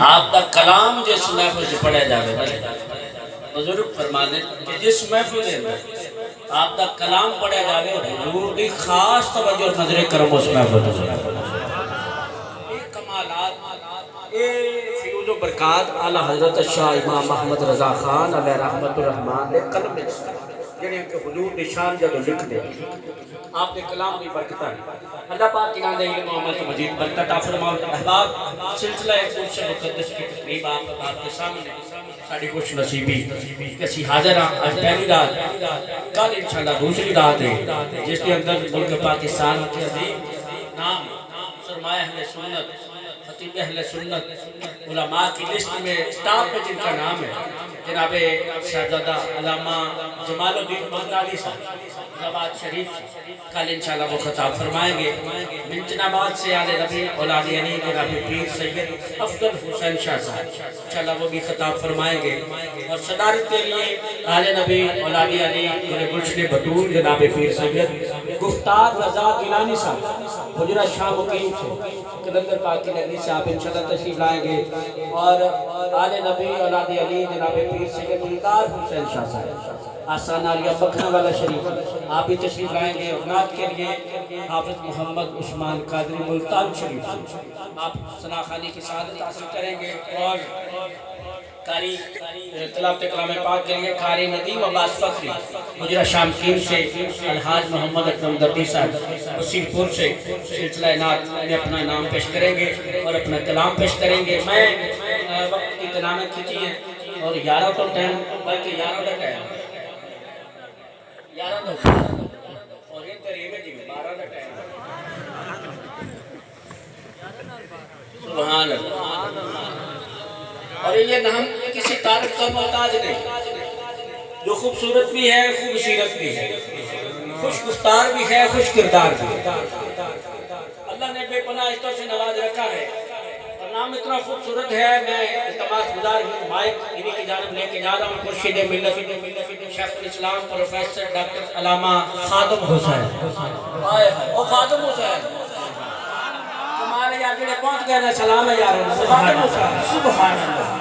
آپ کا کلام جس محفل سے پڑھا جاوے بزرگ فرما دیں کہ جس محفل کے اندر آپ کا کلام پڑھا جاوے حضور کی خاص توجہ اور نظر کرم اس محفل سے ایک کمالات ایک فیوز و برکات اعلی حضرت شاہ امام محمد رضا خان علیہ رحمت الرحمن نے قلم میں جنہیں کہ حضور نشان جدو لکھ دے آپ کے کلام کی برکتہ ہے اللہ پاک کی نام دے علم و عمل کو مزید برکت عطا فرمائے احباب سلسلہ قدس سے مقدس کی تقریب آپ کے سامنے ساڑھی خوش نصیبی کسی حاضر آج پہلی رات کل انشاءاللہ دوسری رات ہے جس کے اندر ملک پاکستان کے عظیم نام سرمایہ اہل سنت خطیب اہل سنت علماء کی لسٹ میں سٹاپ میں جن کا نام ہے جناب شہزادہ علامہ جمال الدین بغدادی صاحب زباد شریف کل انشاءاللہ وہ خطاب فرمائیں گے منچن آباد سے آل نبی اولاد علی جناب پیر سید افضل حسین شاہ صاحب انشاءاللہ وہ بھی خطاب فرمائیں گے اور صدارت کے لیے آل نبی اولاد علی گلشن بطول جناب پیر سید گفتار رضا گیلانی صاحب حجرہ شاہ مقیم سے قلندر پاک کی نگری سے آپ انشاءاللہ تشریف لائیں گے اور آل نبی اولاد علی جناب پیر سید دلدار حسین شاہ صاحب آسان علیہ بکھنا والا شریف آپ بھی تشریف لائیں گے اغنات کے لیے حافظ محمد عثمان قادری ملتان شریف سے آپ ثنا خانی کی سعادت حاصل کریں گے اور قاری تلاوت کلام پاک کے لیے قاری ندیم عباس فخری حجرہ شامکین سے الحاج محمد اکرم دردی صاحب وسیل پور سے سلسلہ نعت میں اپنا نام پیش کریں گے اور اپنا کلام پیش کریں گے میں وقت کی تنامت کھینچی ہے اور 11 تو ٹائم بلکہ 11 کا ٹائم 11 تو اور یہ قریب جی 12 کا ٹائم سبحان اللہ اور یہ نام کسی تعارف کا محتاج نہیں جو خوبصورت بھی ہے خوب سیرت بھی ہے خوش گفتار بھی ہے خوش کردار بھی ہے اللہ نے بے پناہ عزتوں سے نواز رکھا ہے اور نام اتنا خوبصورت ہے میں التماس گزار ہوں مائک انہی کی جانب لے کے جا رہا ہوں مرشد ملت شیخ الاسلام پروفیسر ڈاکٹر علامہ خادم حسین او خادم حسین ہمارے یہاں جڑے پہنچ گئے نا سلام ہے یار سبحان اللہ